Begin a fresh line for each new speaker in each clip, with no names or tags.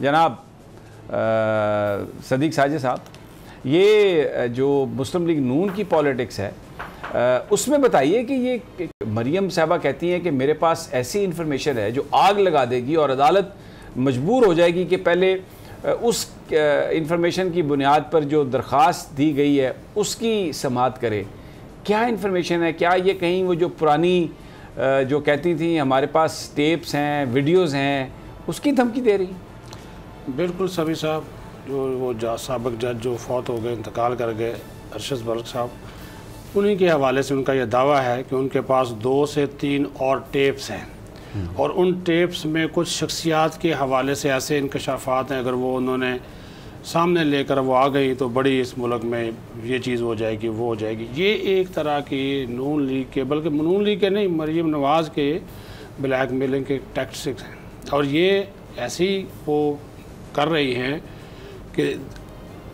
जनाब सदीक साजिद साहब, ये जो मुस्लिम लीग नून की पॉलिटिक्स है उसमें बताइए कि ये मरियम साहबा कहती हैं कि मेरे पास ऐसी इंफॉर्मेशन है जो आग लगा देगी और अदालत मजबूर हो जाएगी कि पहले उस इंफॉर्मेशन की बुनियाद पर जो दरख्वास्त दी गई है उसकी समाअत करे। क्या इंफॉर्मेशन है? क्या ये कहीं वो जो पुरानी जो कहती थी हमारे पास टेप्स हैं, वीडियोज़ हैं, उसकी धमकी दे रही?
बिल्कुल सभी साहब, जो वो साबिक जज जो फौत हो गए, इंतकाल कर गए, अरशद बल्क साहब, उन्हीं के हवाले से उनका यह दावा है कि उनके पास 2 से 3 और टेप्स हैं और उन टेप्स में कुछ शख्सियात के हवाले से ऐसे इंकशाफात हैं, अगर वो उन्होंने सामने लेकर वो आ गई तो बड़ी इस मुल्क में ये चीज़ हो जाएगी, वो हो जाएगी। ये एक तरह की नून लीग के, बल्कि नून लीग के नहीं, मरीम नवाज़ के ब्लैक मेलिंग के टैक्टिक्स हैं और ये ऐसी वो कर रही हैं कि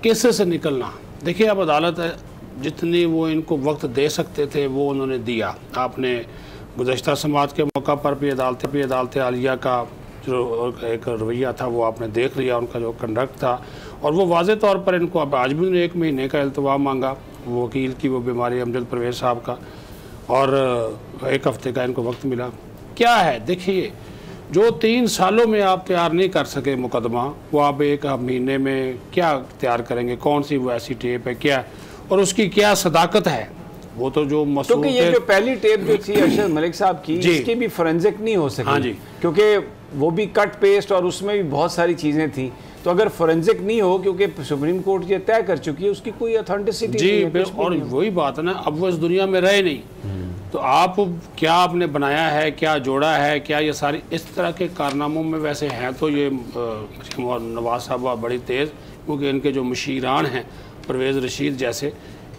केसेस से निकलना। देखिए, अब अदालत जितनी वो इनको वक्त दे सकते थे वो उन्होंने दिया। आपने गुज़श्ता समात के मौका पर भी अदालत आलिया का जो एक रवैया था वो आपने देख लिया, उनका जो कंडक्ट था, और वो वाज़े तौर पर इनको अब आज भी उन्होंने 1 महीने का इल्तवा मांगा, वो वकील की वो बीमारी अमजद परवेज़ साहब का, और 1 हफ़्ते का इनको वक्त मिला। क्या है, देखिए, जो 3 सालों में आप तैयार नहीं कर सके मुकदमा, वो आप 1 महीने में क्या तैयार करेंगे? कौन सी वो ऐसी टेप है क्या, और उसकी क्या सदाकत है? वो तो जो
क्योंकि ये जो पहली टेप जो थी अरशद मलिक साहब की, इसकी भी फोरेंसिक नहीं हो सकी।
हाँ जी,
क्योंकि वो भी कट पेस्ट और उसमें भी बहुत सारी चीज़ें थी, तो अगर फोरेंसिक नहीं हो, क्योंकि सुप्रीम कोर्ट ये तय कर चुकी है, उसकी कोई ऑथेंटिसिटी नहीं है।
और वही बात है ना, अब वो इस दुनिया में रहे नहीं, तो आप क्या आपने बनाया है, क्या जोड़ा है, क्या ये सारी इस तरह के कारनामों में वैसे हैं तो ये नवाज साहब बड़ी तेज़, क्योंकि इनके जो मुशीरान हैं परवेज़ रशीद जैसे,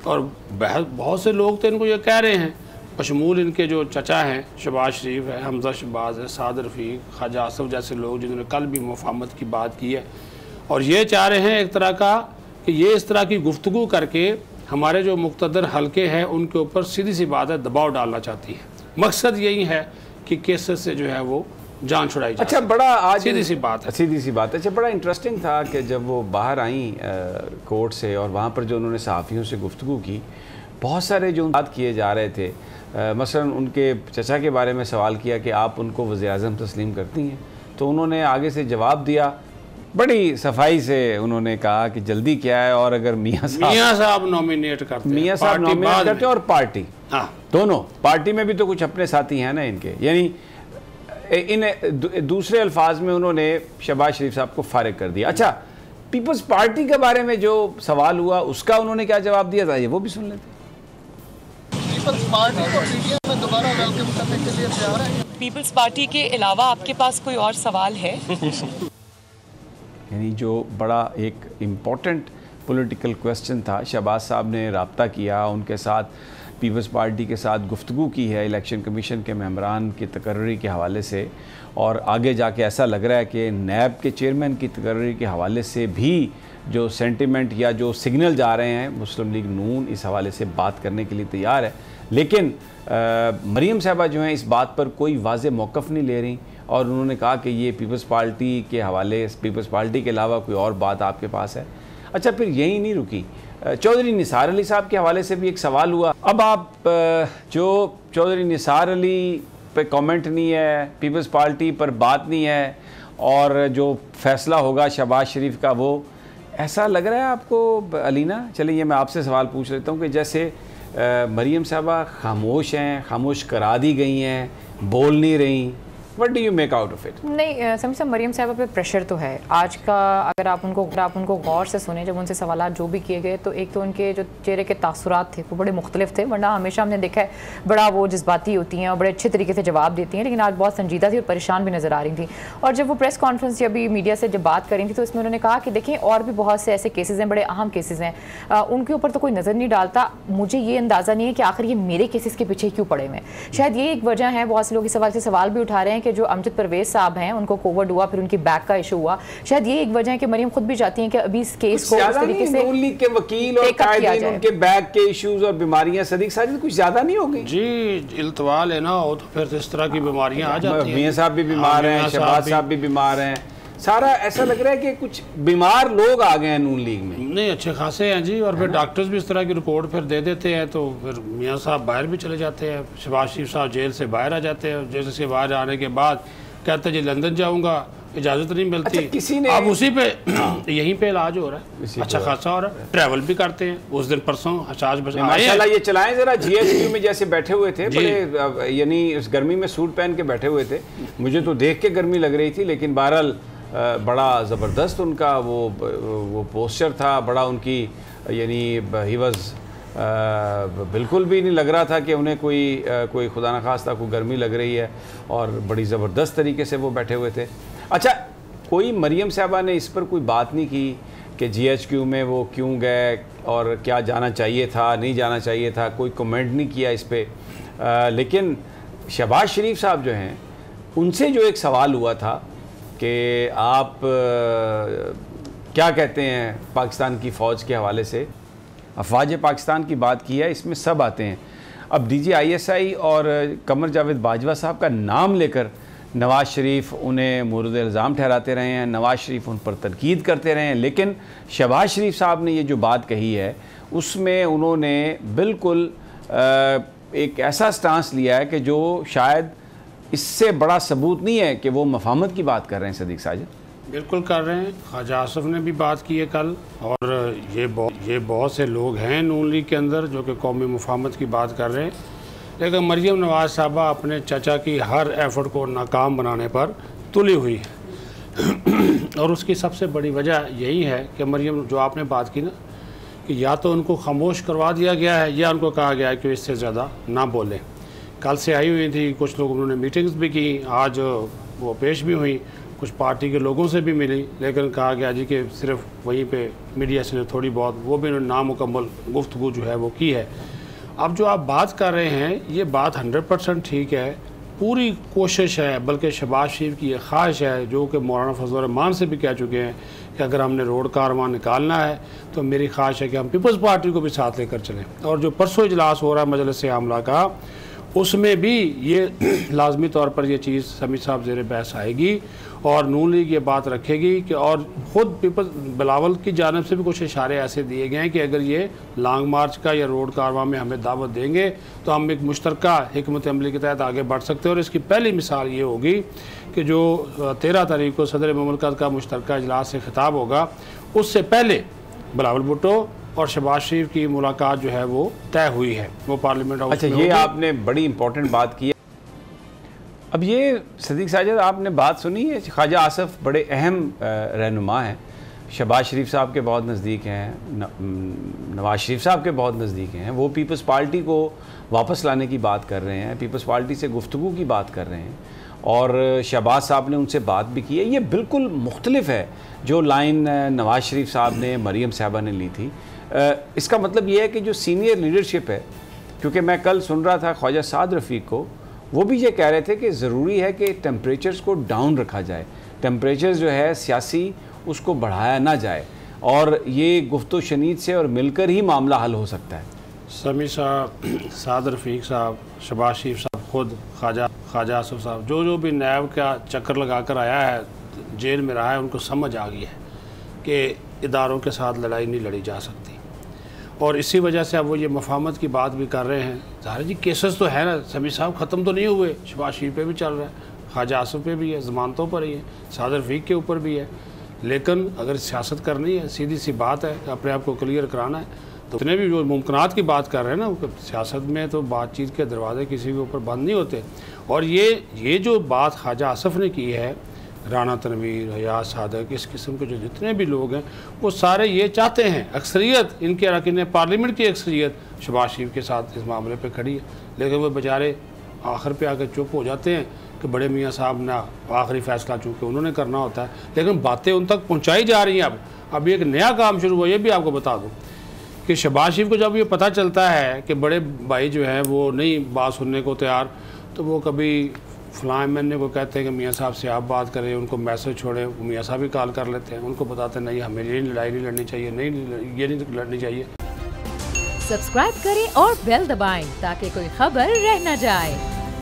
और बहुत से लोग तो इनको ये कह रहे हैं, बशमूल इनके जो चचा हैं शहबाज शरीफ है, हमजा शहबाज है, साद रफ़ीक, ख्वाजा आसफ जैसे लोग जिन्होंने कल भी मुफाहमत की बात की है, और ये चाह रहे हैं एक तरह का कि ये इस तरह की गुफ्तगू करके हमारे जो मुक़्तदर हल्के हैं उनके ऊपर सीधी सी बात है दबाव डालना चाहती है। मकसद यही है कि केसेस से जो है वो जान छुड़ाई जाए।
अच्छा, बड़ा आज
सीधी सी बात है,
सीधी सी बात। अच्छा, बड़ा इंटरेस्टिंग था कि जब वो बाहर आई कोर्ट से और वहाँ पर जो उन्होंने सहाफ़ियों से गुफ्तगू की, बहुत सारे जो बात किए जा रहे थे, मसलन उनके चचा के बारे में सवाल किया कि आप उनको वज़ीर-ए-आज़म तस्लीम करती हैं, तो उन्होंने आगे से जवाब दिया, बड़ी सफाई से उन्होंने कहा कि जल्दी क्या है, और अगर मियाँ साहब
नॉमिनेट करते हैं,
मियाँ साहब नॉमिनेट करते हैं और पार्टी,
हाँ,
दोनों पार्टी में भी तो कुछ अपने साथी हैं ना इनके, यानी इन दूसरे अल्फाज में उन्होंने शहबाज शरीफ साहब को फारिग कर दिया। अच्छा, पीपल्स पार्टी के बारे में जो सवाल हुआ उसका उन्होंने क्या जवाब दिया था, ये वो भी सुन लेते।
पीपल्स पार्टी को पीटीएम में दोबारा वेलकम करने के लिए तैयार है। पीपल्स पार्टी के अलावा आपके पास कोई और सवाल है?
यानी जो बड़ा एक इम्पॉर्टेंट पॉलिटिकल क्वेश्चन था, शहबाज साहब ने रब्ता किया, उनके साथ पीपल्स पार्टी के साथ गुफ्तगू की है इलेक्शन कमीशन के मेंबरान की तकर्री के हवाले से, और आगे जाके ऐसा लग रहा है कि नैब के चेयरमैन की तकर्री के हवाले से भी जो सेंटिमेंट या जो सिग्नल जा रहे हैं, मुस्लिम लीग नून इस हवाले से बात करने के लिए तैयार है। लेकिन मरीम साहबा जो हैं इस बात पर कोई वाज़े मौक़िफ़ नहीं ले रही, और उन्होंने कहा कि ये पीपल्स पार्टी के हवाले, पीपल्स पार्टी के अलावा कोई और बात आपके पास है। अच्छा, फिर यही नहीं रुकी, चौधरी निसार अली साहब के हवाले से भी एक सवाल हुआ। अब आप जो चौधरी निसार अली पे कमेंट नहीं है, पीपल्स पार्टी पर बात नहीं है, और जो फैसला होगा शहबाज शरीफ का, वो ऐसा लग रहा है आपको अलीना? चलिए, ये मैं आपसे सवाल पूछ लेता हूँ कि जैसे मरीम साहबा खामोश हैं, खामोश करा दी गई हैं, बोल नहीं रही, What do you make out of it?
नहीं, समी साहब, मरीम साहबा पे प्रेशर तो है आज का। अगर आप उनको गौर से सुने, जब उनसे सवाल जो भी किए गए, तो एक तो उनके जो चेहरे के तासुरात थे वो बड़े मुख्तलिफ थे, वरना हमेशा हमने देखा है बड़ा वो जज्बाती होती हैं और बड़े अच्छे तरीके से जवाब देती हैं, लेकिन आज बहुत संजीदा थी और परेशान भी नज़र आ रही थी। और जब वो प्रेस कॉन्फ्रेंस या अभी मीडिया से जब बात कर रही थी, तो इसमें उन्होंने कहा कि देखें, और भी बहुत से ऐसे केसेज हैं, बड़े अहम केसेज हैं, उनके ऊपर तो कोई नज़र नहीं डालता। मुझे ये अंदाज़ा नहीं है कि आखिर ये मेरे केसेस के पीछे क्यों पड़े हुए। शायद ये एक वजह है। बहुत से लोग इस सवाल से सवाल भी उठा रहे हैं कि जो अमजद परवेज़ साहब हैं, उनको कोविड हुआ, फिर उनकी बैक का इशू हुआ, शायद ये एक वजह है कि मरीम खुद भी चाहती हैं कि अभी इस केस को उस तरीके से
नून लीग के वकील और कायदीन, उनके बैक के इश्यूज और बीमारियां सदीक साजिद कुछ ज्यादा नहीं हो गई
जी। इल्तवा लेना हो तो फिर इस तरह की बीमारियां आ जाती हैं।
मियां साहब भी बीमार हैं, शहबाज साहब भी बीमार हैं, सारा ऐसा लग रहा है कि कुछ बीमार लोग आ गए हैं नून लीग में।
नहीं, अच्छे खासे हैं जी, और फिर डॉक्टर्स भी इस तरह की रिपोर्ट फिर दे देते हैं, तो फिर मियाँ साहब बाहर भी चले जाते हैं। शहबाज शरीफ साहब जेल से बाहर आ जाते हैं, जेल से बाहर आने के बाद कहते हैं जी लंदन जाऊँगा, इजाज़त नहीं मिलती।
अच्छा, किसी ने
अब उसी पे यहीं पे इलाज हो रहा है, अच्छा खासा हो रहा है, ट्रैवल भी करते हैं। उस दिन परसों
माशाल्लाह ये चलाएं जरा। GHQ में जैसे बैठे हुए थे बड़े, यानी इस गर्मी में सूट पहन के बैठे हुए थे, मुझे तो देख के गर्मी लग रही थी, लेकिन बहरहाल बड़ा ज़बरदस्त उनका वो पोस्चर था, बड़ा उनकी यानी ही वाज बिल्कुल भी नहीं लग रहा था कि उन्हें कोई खुदा न खास्ता कोई गर्मी लग रही है, और बड़ी ज़बरदस्त तरीके से वो बैठे हुए थे। अच्छा, कोई मरियम साहबा ने इस पर कोई बात नहीं की कि GHQ में वो क्यों गए और क्या जाना चाहिए था, नहीं जाना चाहिए था, कोई कमेंट नहीं किया इस पर। लेकिन शहबाज शरीफ साहब जो हैं, उनसे जो एक सवाल हुआ था कि आप क्या कहते हैं पाकिस्तान की फ़ौज के हवाले से, अफवाज पाकिस्तान की बात की है, इसमें सब आते हैं। अब DG ISI और कमर जावेद बाजवा साहब का नाम लेकर नवाज़ शरीफ उन्हें मोरद इल्ज़ाम ठहराते रहे हैं, नवाज़ शरीफ उन पर तनकीद करते रहे हैं, लेकिन शहबाज शरीफ साहब ने ये जो बात कही है उसमें उन्होंने बिल्कुल एक ऐसा स्टांस लिया है कि जो शायद इससे बड़ा सबूत नहीं है कि वो मफाहमत की बात कर रहे हैं। सदीक साजिद
बिल्कुल कर रहे हैं। ख्वाजा आसफ ने भी बात की है कल, और ये बहुत से लोग हैं नून लीग के अंदर जो कि कौमी मुफाहमत की बात कर रहे हैं, लेकिन मरियम नवाज़ साहबा अपने चाचा की हर एफर्ट को नाकाम बनाने पर तुली हुई है। और उसकी सबसे बड़ी वजह यही है कि मरियम, जो आपने बात की ना, कि या तो उनको खामोश करवा दिया गया है या उनको कहा गया है कि इससे ज़्यादा ना बोलें। कल से आई हुई थी, कुछ लोग उन्होंने मीटिंग्स भी की, आज वो पेश भी हुई, कुछ पार्टी के लोगों से भी मिली, लेकिन कहा गया जी कि सिर्फ वहीं पे मीडिया से थोड़ी बहुत, वो भी उन्होंने नामुकम्मल गुफ्तगू जो है वो की है। अब जो आप बात कर रहे हैं, ये बात 100% ठीक है, पूरी कोशिश है, बल्कि शहबाज शरीफ की ये ख्वाहिश है, जो कि मौलाना फजल रहमान से भी कह चुके हैं कि अगर हमने रोड कारवां निकालना है तो मेरी ख्वाहिश है कि हम पीपल्स पार्टी को भी साथ लेकर चलें। और जो परसों इजलास हो रहा है मजलिस आमला का, उसमें भी ये लाजमी तौर पर यह चीज़ समी साहब ज़ेर बहस आएगी, और नून लीग ये बात रखेगी कि, और ख़ुद पीपल बिलावल की जानिब से भी कुछ इशारे ऐसे दिए गए हैं कि अगर ये लॉन्ग मार्च का या रोड कारवां में हमें दावत देंगे तो हम एक मुश्तरका हिकमत अमली के तहत आगे बढ़ सकते हैं। और इसकी पहली मिसाल ये होगी कि जो 13 तारीख को सदर मुमलकत का मुश्तरका इजलास से खिताब होगा, उससे पहले बिलावल भुट्टो और शहबाज शरीफ की मुलाकात जो है वो तय हुई है, वो पार्लियामेंट हाउस।
अच्छा, ये आपने बड़ी इंपॉर्टेंट बात की है। अब ये सदीक साजिद, आपने बात सुनी है, ख्वाजा आसफ बड़े अहम रहनुमा हैं, शहबाज शरीफ साहब के बहुत नज़दीक हैं, नवाज़ शरीफ साहब के बहुत नज़दीक हैं, वो पीपल्स पार्टी को वापस लाने की बात कर रहे हैं, पीपल्स पार्टी से गुफ्तगू की बात कर रहे हैं, और शहबाज साहब ने उनसे बात भी की है। ये बिल्कुल मुख्तलिफ है जो लाइन नवाज़ शरीफ साहब ने मरियम साहबा ने ली थी। इसका मतलब ये है कि जो सीनियर लीडरशिप है, क्योंकि मैं कल सुन रहा था ख्वाजा साद रफ़ीक को, वो भी ये कह रहे थे कि ज़रूरी है कि टेम्परेचर्स को डाउन रखा जाए, टेम्परेचर जो है सियासी उसको बढ़ाया ना जाए, और ये गुफ्तो शनीद से और मिलकर ही मामला हल हो सकता है।
समी साहब, साद रफ़ीक साहब, शहबाज शरीफ साहब, खुद ख्वाजा आसफ साहब, जो भी नैब का चक्कर लगा कर आया है, जेल में रहा है, उनको समझ आ गई है कि इदारों के साथ लड़ाई नहीं लड़ी जा सकती, और इसी वजह से अब वो ये मफाहमत की बात भी कर रहे हैं। ज़ाहिर जी केसेस तो है ना समी साहब, ख़त्म तो नहीं हुए, शहबाज शरीफ पे भी चल रहा है, ख्वाजा आसफ पे भी है, ज़मानतों पर ही है, साद रफ़ीक के ऊपर भी है, लेकिन अगर सियासत करनी है, सीधी सी बात है, अपने आप को क्लियर कराना है, तो इतने भी जो मुमकिनात की बात कर रहे हैं ना, सियासत में तो बातचीत के दरवाजे किसी के ऊपर बंद नहीं होते। और ये जो बात ख्वाजा आसफ ने की है, राना तनवीर, हयात सादक, इस किस्म के जो जितने भी लोग हैं, वो सारे ये चाहते हैं, अक्सरियत इनके अरकान पार्लियामेंट की अक्सरियत शहबाज शरीफ के साथ इस मामले पे खड़ी है, लेकिन वो बेचारे आखिर पे आकर चुप हो जाते हैं कि बड़े मियाँ साहब ने आखिरी फैसला चूँकि उन्होंने करना होता है, लेकिन बातें उन तक पहुँचाई जा रही हैं। अब एक नया काम शुरू हुआ, ये भी आपको बता दूँ कि शहबाज शरीफ को जब ये पता चलता है कि बड़े भाई जो हैं वो नहीं बात सुनने को तैयार, तो वो कभी फलां एम को कहते हैं कि मियाँ साहब से आप बात करें, उनको मैसेज छोड़ें, मियाँ साहब भी कॉल कर लेते हैं, उनको बताते हैं नहीं हमें ये लड़ाई नहीं लड़नी चाहिए, नहीं ये नहीं लड़नी चाहिए।
सब्सक्राइब करें और बेल दबाएं ताकि कोई खबर रह न जाए।